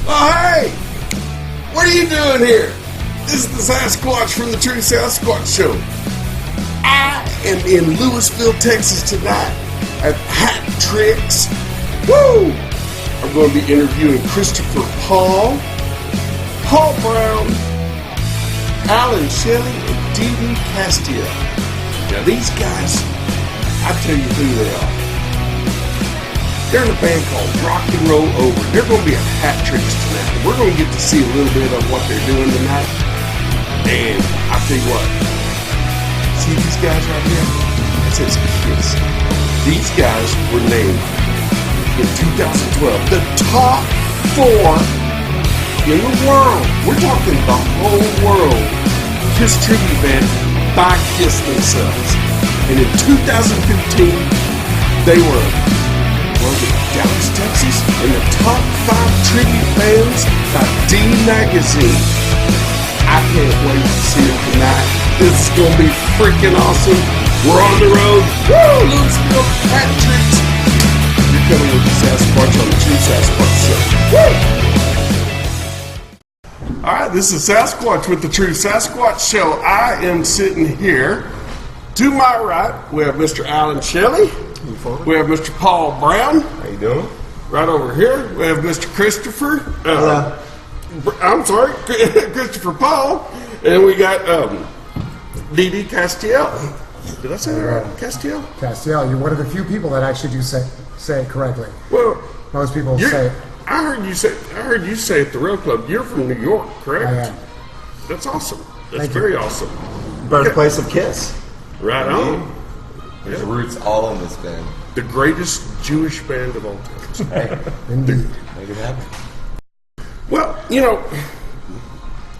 Oh, hey! What are you doing here? This is the Sasquatch from the True Sasquatch Show. I am in Lewisville, Texas tonight at Hat Tricks. Woo! I'm going to be interviewing Christopher Paul, Paul Brown, Alan Shelley, and Dee Castiel. Now these guys, I tell you who they are. They're in a band called Rock and Roll Over. They're going to be at Hat Tricks tonight. We're going to get to see a little bit of what they're doing tonight. And I'll tell you what. See these guys right here? It says Kiss. These guys were named in 2012 the top 4 in the world. We're talking the whole world. Kiss tribute band by Kiss themselves. And in 2015, they were Dallas, Texas, in the top 5 tribute bands by D Magazine. I can't wait to see them tonight. This is going to be freaking awesome. We're on the road. Woo! Lewisville, Hat Tricks. You're coming with the Sasquatch on the True Sasquatch Show. Woo! All right, this is Sasquatch with the True Sasquatch Show. I am sitting here. To my right, we have Mr. Alan Shelley. We have Mr. Paul Brown. How you doing? Right over here, we have Mr. Christopher. I'm sorry, Christopher Paul. And we got Dee Castiel. Did I say that right? Castiel? Castiel, you're one of the few people that actually do say it correctly. Well, most people say it. I heard you say at the Rail Club. You're from New York, correct? I am. That's awesome. That's Thank very you. awesome. Birthplace of Kiss. Right on. There's roots all in this band. The greatest Jewish band of all time. Hey, Indeed. make it happen. Well, you know,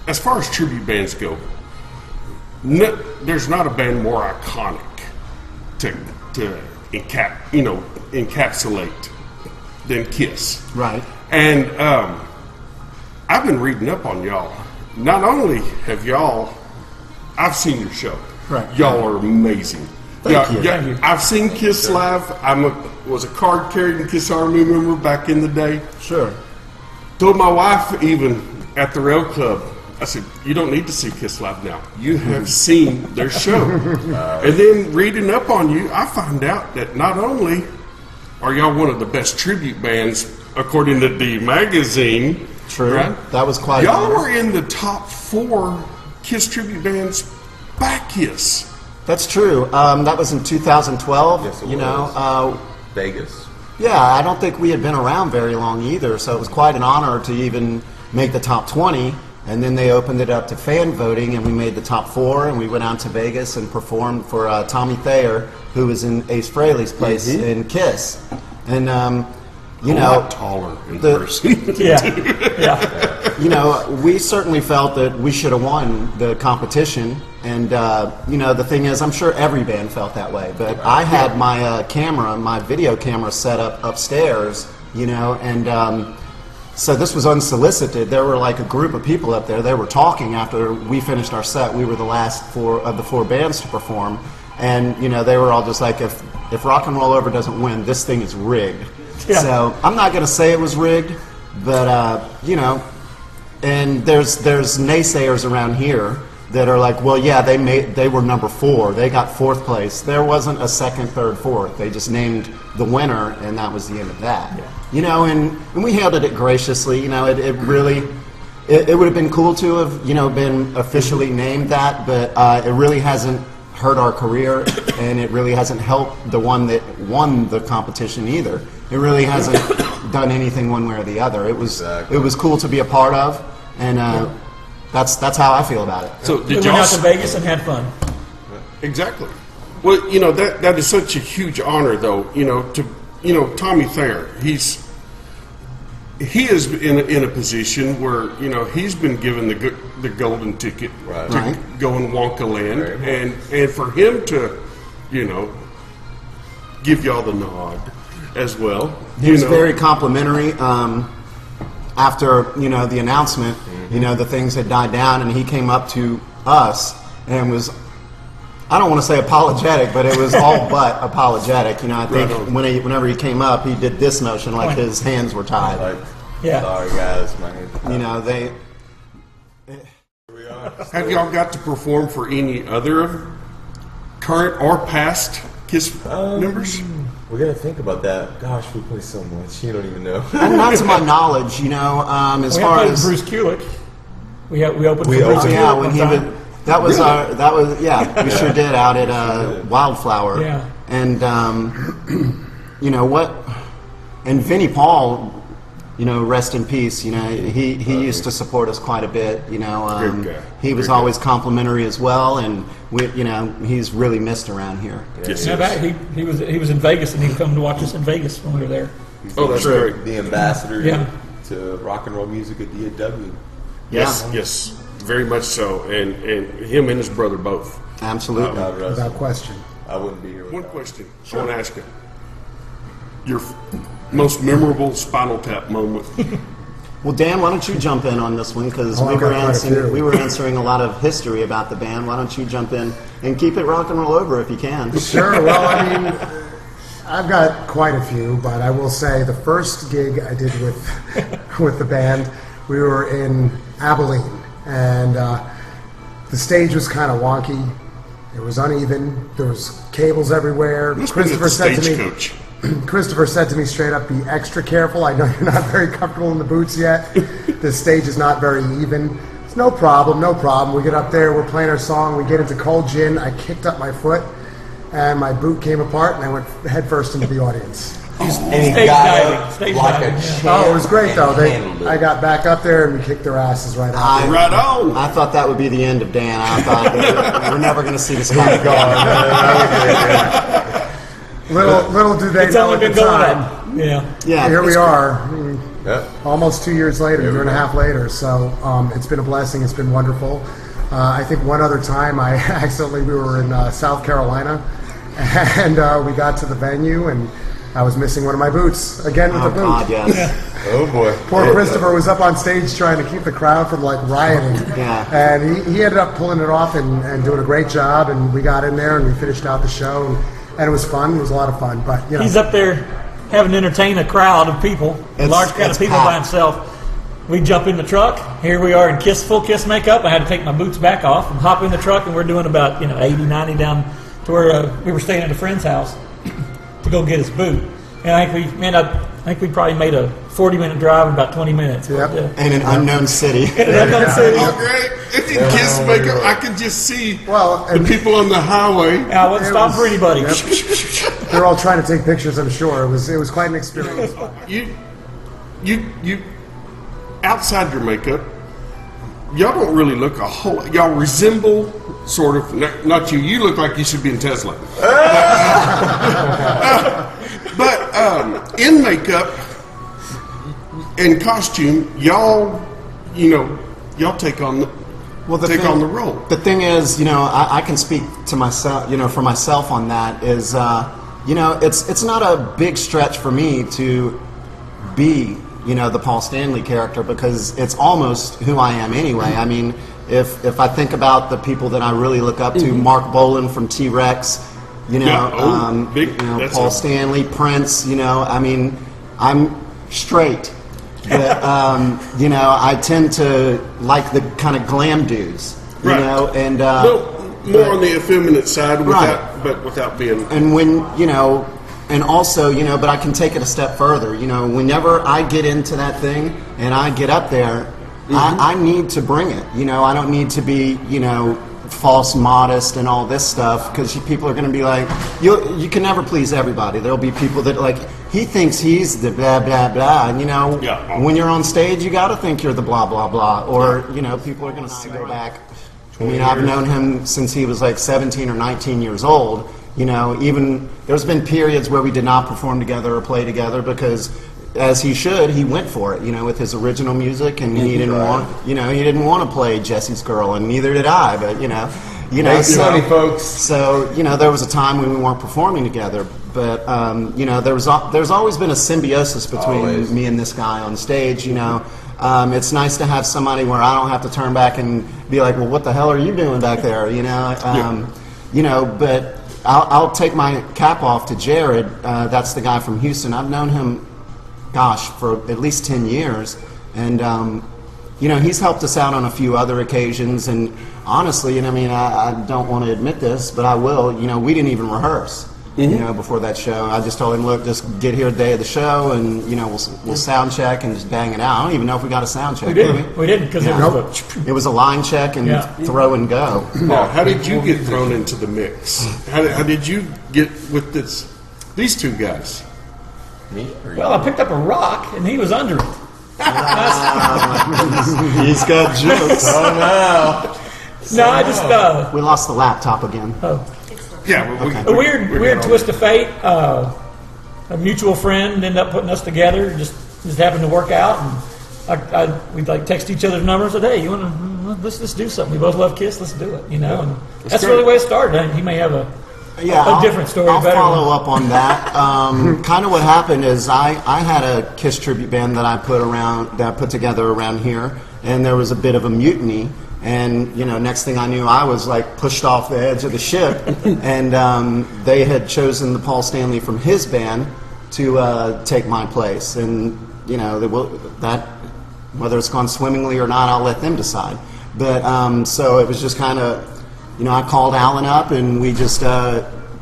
as far as tribute bands go, there's not a band more iconic to encapsulate than Kiss. Right. And I've been reading up on y'all. Not only have y'all, I've seen your show. Right. Y'all are amazing. Thank you. Thank you. I've seen Kiss live. Was a card carrying Kiss Army member back in the day. Sure. Told my wife even at the Rail Club, I said, you don't need to see Kiss live now. You have seen their show. And then reading up on you, I find out that not only are y'all one of the best tribute bands, according to D Magazine. True. Right? That was quite Y'all were in the top 4 Kiss tribute bands by Kiss. That's true. That was in 2012. Yes, it you was. know, Vegas. yeah, I don't think we had been around very long either, so it was quite an honor to even make the top 20. And then they opened it up to fan voting, and we made the top 4, and we went out to Vegas and performed for Tommy Thayer, who was in Ace Frehley's place in Kiss. And, you know, lot taller in person. Yeah. you know, we certainly felt that we should have won the competition. And, you know, the thing is, I'm sure every band felt that way. But I had my my video camera set up upstairs, you know, and so this was unsolicited. There were like a group of people up there. They were talking after we finished our set. We were the last 4 of the 4 bands to perform. And, you know, they were all just like, if Rock and Roll Over doesn't win, this thing is rigged. Yeah. So I'm not going to say it was rigged, but, you know, and there's naysayers around here that are like, well, yeah, they were number 4. They got 4th place. There wasn't a 2nd, 3rd, 4th. They just named the winner, and that was the end of that. Yeah. You know, and we handled it graciously. You know, it really, it would have been cool to have, you know, been officially named that, but it really hasn't hurt our career, and it really hasn't helped the one that won the competition either. It really hasn't done anything one way or the other. It was cool to be a part of, and that's how I feel about it. So We did went y'all out to Vegas and had fun. Exactly. Well, you know, that is such a huge honor, though. You know, Tommy Thayer, he is in a position where, you know, he's been given the golden ticket to go in Wonka Land, and for him to, you know, give y'all the nod as well. He was very complimentary. After, you know, the announcement, you know, the things had died down, and he came up to us and was, I don't want to say apologetic, but it was all but apologetic. You know, I think whenever he came up, he did this motion like his hands were tied. Yeah. Sorry, guys, man. You know, they. Have y'all got to perform for any other current or past KISS members? We're gonna think about that. Gosh, we play so much. You don't even know. Not to my knowledge, you know, as We far played as. Bruce Kulick. We opened for We Bruce opened- Kulick Yeah, one when he time. would. That was we sure did out at Wildflower. Yeah. And you know what? And Vinnie Paul, you know, rest in peace. You know, he used to support us quite a bit. You know, Good guy. he was Good always complimentary as well, and you know, he's really missed around here. Yes, Yeah, yes. he was in Vegas, and he'd come to watch us in Vegas when we were there. Oh, that's great. The ambassador Yeah. to rock and roll music at DAW. Yes, Yeah. yes, very much so. And him and his brother both. Absolutely. God rest Without him. question. I wouldn't be here One without him. question I want to ask you. Your most memorable Spinal Tap moment. Well, Dan, why don't you jump in on this one, because Oh, I've got quite a few. we were answering a lot of history about the band. Why don't you jump in and keep it rock and roll over if you can? Sure. Well, I mean, I've got quite a few, but I will say the first gig I did with with the band, we were in Abilene, and the stage was kind of wonky. It was uneven. There was cables everywhere. Must have been at the Stagecoach. Christopher said to me straight up, "Be extra careful. I know you're not very comfortable in the boots yet. The stage is not very even." It's no problem, no problem. We get up there, we're playing our song, we get into Cold Gin. I kicked up my foot, and my boot came apart, and I went headfirst into the audience. And he Stage got diving, up stage like diving, a yeah. champ. Oh, it was great though. and handled it. I got back up there and we kicked their asses right out. Right on. I thought that would be the end of Dan. I thought we're never going to see this guy again. Little do they It's know only at been the going time. up. Yeah. Yeah, Here we it's- are, Yep. almost 2 years later, year and a half later. So it's been a blessing. It's been wonderful. I think one other time we were in South Carolina, and we got to the venue, and I was missing one of my boots again with Oh the boot. God, yes. Oh boy. Poor Christopher was up on stage trying to keep the crowd from like rioting. Yeah. And he ended up pulling it off and doing a great job. And we got in there and we finished out the show. And it was fun. It was a lot of fun. But, you know. He's up there having to entertain a crowd of people, a large crowd it's of people by packed. himself. We jump in the truck. Here we are in full Kiss makeup. I had to take my boots back off and hop in the truck, and we're doing about 80, 90 down to where we were staying at a friend's house to go get his boot. And I think we probably made a 40-minute drive in about 20 minutes. Yep. In an unknown city. Oh, great. If you kiss makeup, I could just see Well, the and people on the highway. I wouldn't It stop was- for anybody. Yep. They're all trying to take pictures, I'm sure. It was quite an experience. You, outside your makeup, y'all don't really look a whole. Y'all resemble sort of. Not you. You look like you should be in Tesla. But in makeup and costume, y'all take on the on the role. The thing is, I can speak to myself, for myself on that is, it's not a big stretch for me to be, the Paul Stanley character, because it's almost who I am anyway. I mean, if I think about the people that I really look up to, Mark Bolan from T-Rex, Yeah, big- that's Paul a- Stanley, Prince, I mean, I'm straight. But, I tend to like the kind of glam dudes, Right. and More on the effeminate side, Right. without being. and when and also but I can take it a step further. Whenever I get into that thing and I get up there, I need to bring it. I don't need to be false modest and all this stuff, because people are going to be like, you can never please everybody. There'll be people that like, he thinks he's the blah blah blah, and Yeah. when you're on stage, you got to think you're the blah blah blah, or people are going to go back. I mean, I've known him since he was like 17 or 19 years old. Even there's been periods where we did not perform together or play together because, as he should, he went for it. With his original music, and he didn't want, he didn't want to play Jesse's Girl, and neither did I. But Thanks, Sonny, folks. So there was a time when we weren't performing together, but there's always been a symbiosis between Always. me and this guy on stage. It's nice to have somebody where I don't have to turn back and be like, well, what the hell are you doing back there? But I'll take my cap off to Jared. That's the guy from Houston. I've known him gosh, for at least 10 years. And, you know, he's helped us out on a few other occasions. And honestly, and I mean, I don't want to admit this, but I will, you know, we didn't even rehearse. You know, before that show, I just told him, look, just get here the day of the show, and you know, we'll sound check and just bang it out. I don't even know if we got a sound check. We didn't. We didn't because it was a line check and throw and go. Now, how did you get thrown into the mix? How did you get with these two guys? Me? Or Well, I picked up a rock and he was under it. He's got jokes. Oh No, I just We lost the laptop again. Yeah, a weird twist of fate. A mutual friend ended up putting us together. Just happened to work out, and we'd like text each other's numbers. And hey, you want to let's do something. We both love Kiss. Let's do it. You know, and that's really the way it started. He may have a different story. I'll follow up on that. Kind of what happened is I had a Kiss tribute band that I put together around here, and there was a bit of a mutiny. And, you know, next thing I knew, I was, like, pushed off the edge of the ship. And they had chosen the Paul Stanley from his band to take my place. And, you know, that whether it's gone swimmingly or not, I'll let them decide. But so it was just kind of, you know, I called Alan up, and we just,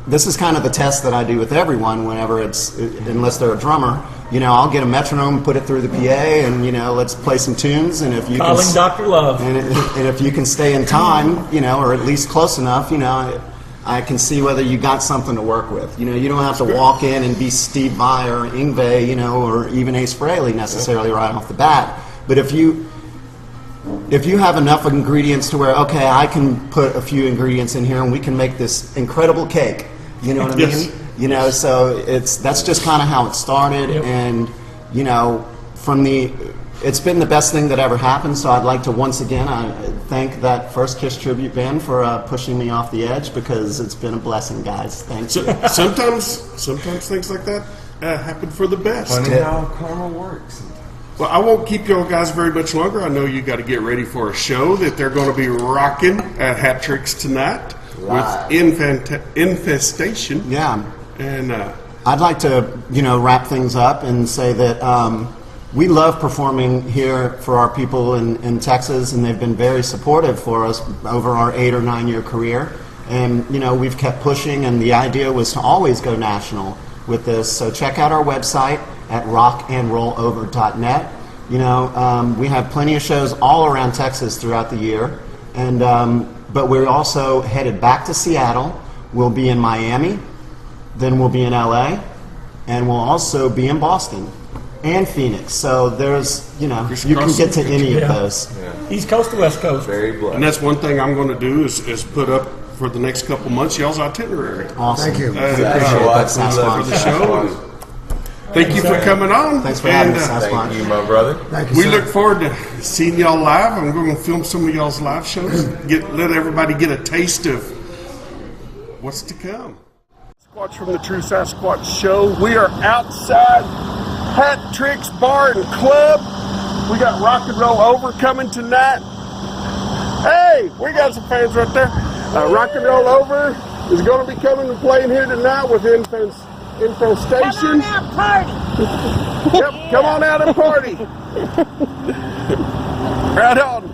this is kind of the test that I do with everyone whenever unless they're a drummer. You know, I'll get a metronome, put it through the PA, and, you know, let's play some tunes. And if you calling Dr. Love. And if you can stay in time, you know, or at least close enough, you know, I can see whether you got something to work with. You know, you don't have to walk in and be Steve Vai or Yngwie, you know, or even Ace Frehley necessarily right off the bat. But if you have enough ingredients to where, okay, I can put a few ingredients in here and we can make this incredible cake. You know what I mean? You know, so that's just kind of how it started, and you know, it's been the best thing that ever happened. So I'd like to once again thank that first Kiss tribute band for pushing me off the edge, because it's been a blessing, guys. Thank you. Sometimes things like that happen for the best. Funny how karma works. Well, I won't keep you guys very much longer. I know you got to get ready for a show that they're going to be rocking at Hat Tricks tonight with Infestation. Yeah. And I'd like to, you know, wrap things up and say that we love performing here for our people in Texas, and they've been very supportive for us over our 8 or 9 year career. And, you know, we've kept pushing, and the idea was to always go national with this. So check out our website at rockandrollover.net. You know, we have plenty of shows all around Texas throughout the year. And but we're also headed back to Seattle. We'll be in Miami. Then we'll be in LA, and we'll also be in Boston and Phoenix. So there's, you know, you can get to any of those. Yeah. East Coast to West Coast. Very blessed. And that's one thing I'm going to do is put up for the next couple months y'all's itinerary Awesome. Thank you. Appreciate that, Sasquatch. for the show. Thank you for coming on. Thanks for having us, And, Sasquatch. Thank you, my brother. Thank you, we sir. look forward to seeing y'all live. I'm going to film some of y'all's live shows. Let everybody get a taste of what's to come. Sasquatch from the True Sasquatch Show. We are outside Hat Tricks Bar and Club. We got Rock and Roll Over coming tonight. Hey, we got some fans right there. Rock and Roll Over is going to be coming and playing here tonight with Infestation. Come on out, party! Yep, come on out and party. Right on.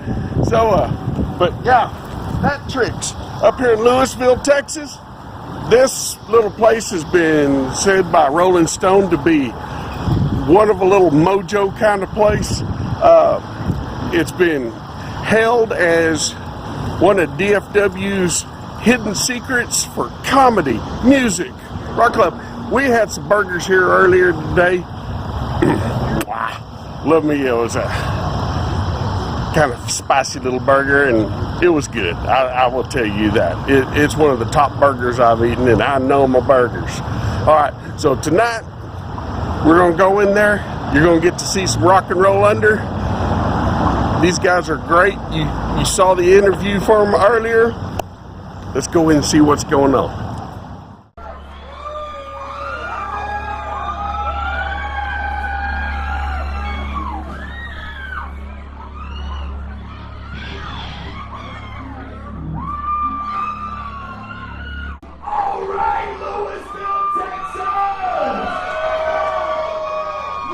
So, but yeah, Hat Tricks up here in Lewisville, Texas. This little place has been said by Rolling Stone to be one of a little mojo kind of place. It's been hailed as one of DFW's hidden secrets for comedy, music, rock club. We had some burgers here earlier today. Love me, it was a kind of spicy little burger, and it was good. I will tell you that. It's one of the top burgers I've eaten, and I know my burgers. All right, so tonight we're going to go in there. You're going to get to see some Rock and Roll Under. These guys are great. You saw the interview for them earlier. Let's go in and see what's going on. Lewisville, Texas!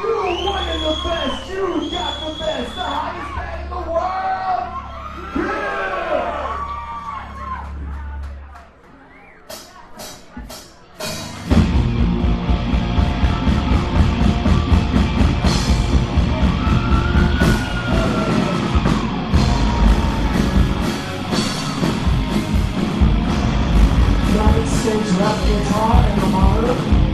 You guitar and harmonica.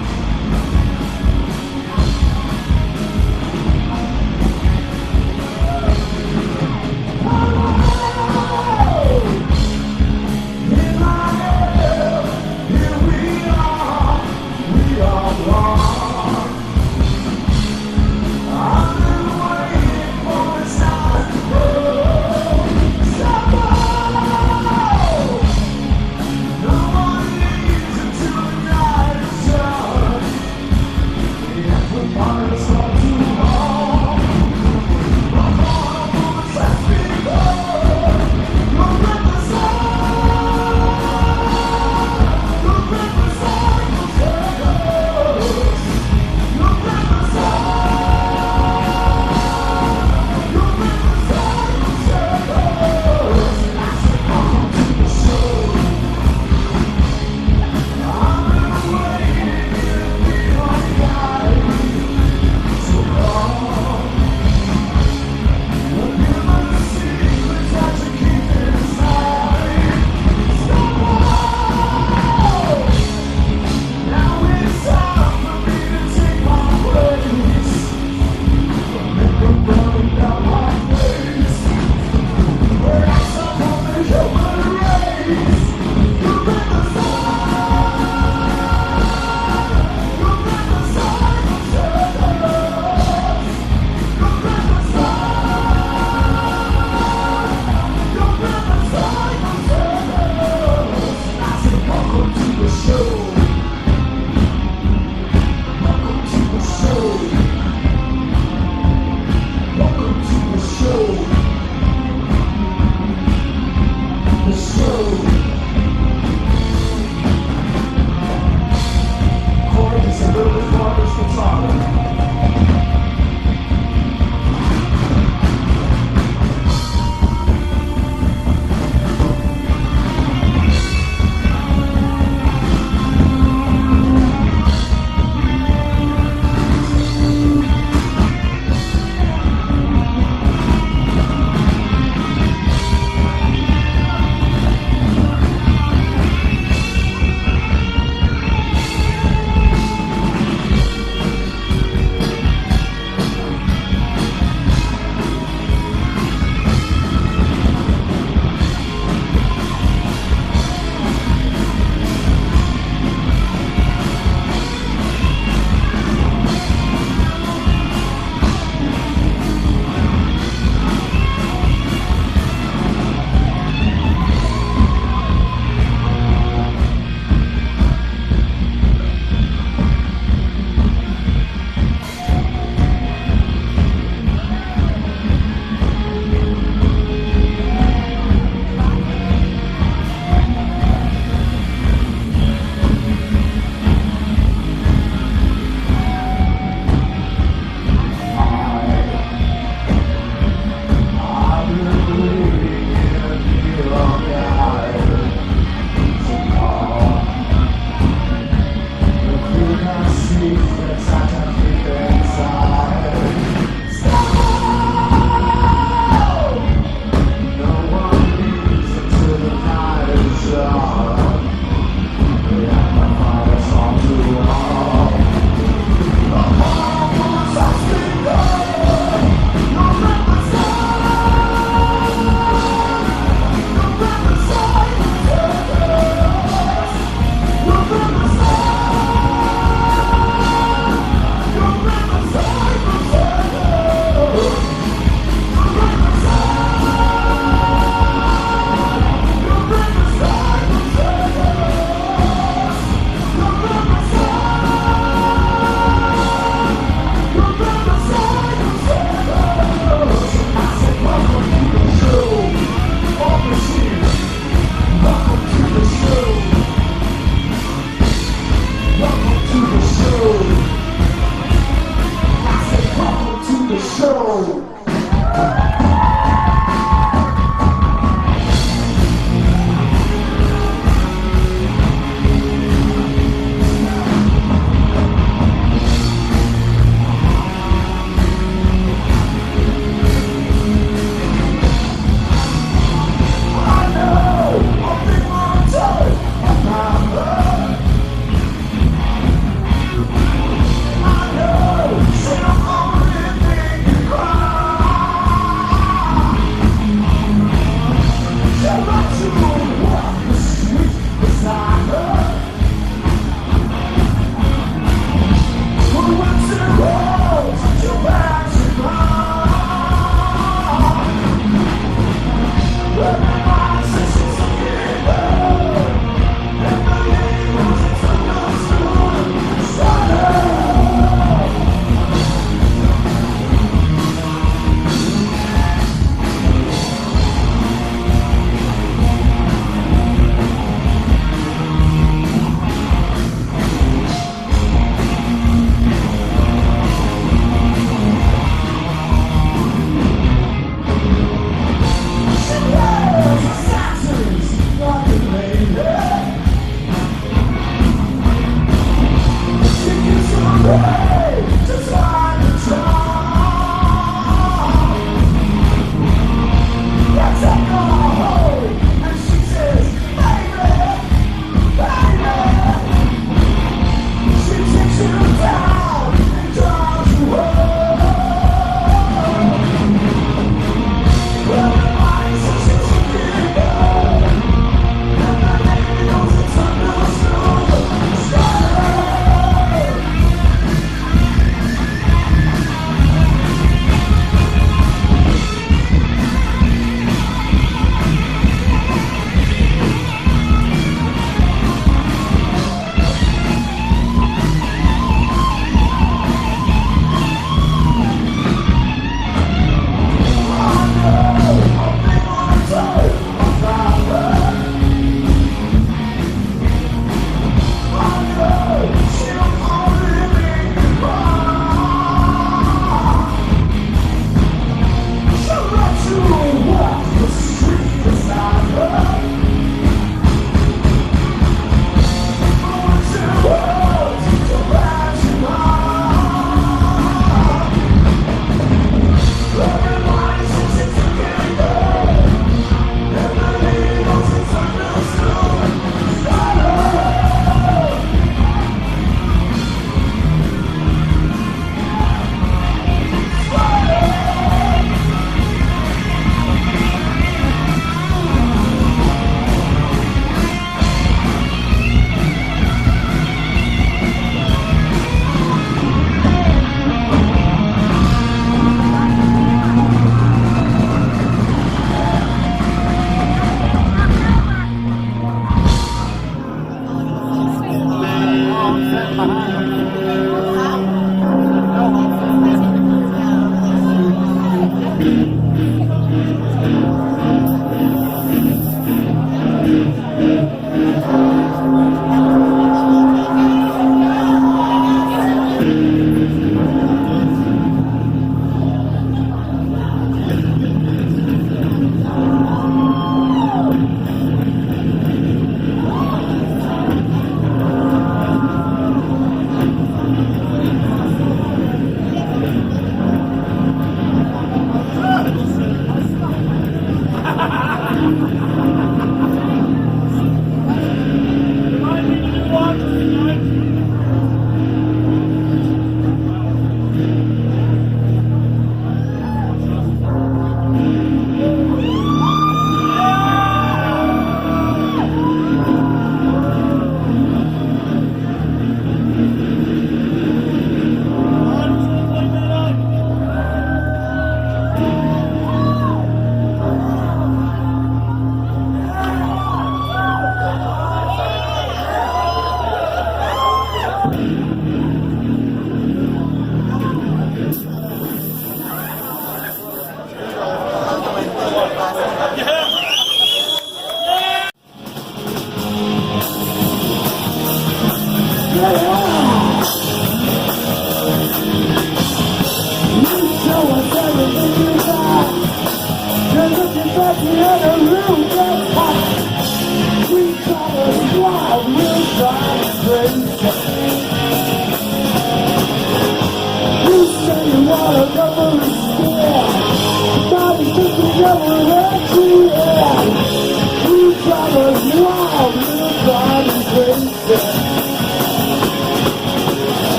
No one leaves until the night.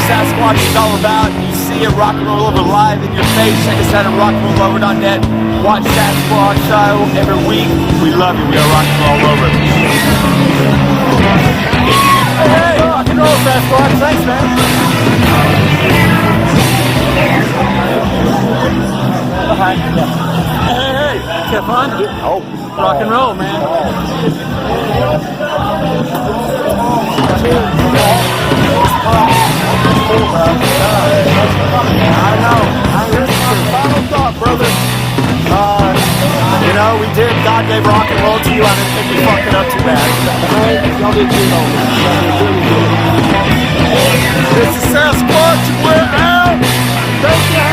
Sasquatch is all about. You see it, Rock and Roll Over live in your face. Check us out at rockandrollover.net. Watch Sasquatch every week. We love you. We are Rock and Roll Over. Hey, rock and roll, Sasquatch. Thanks, man. Hey, have fun? Oh, rock and roll, man. I know. Final thought, brother. You know, we did. God gave rock and roll to you. I didn't think we fucked it up too bad. Y'all did too, though. This is Sasquatch. We're out. Thank you.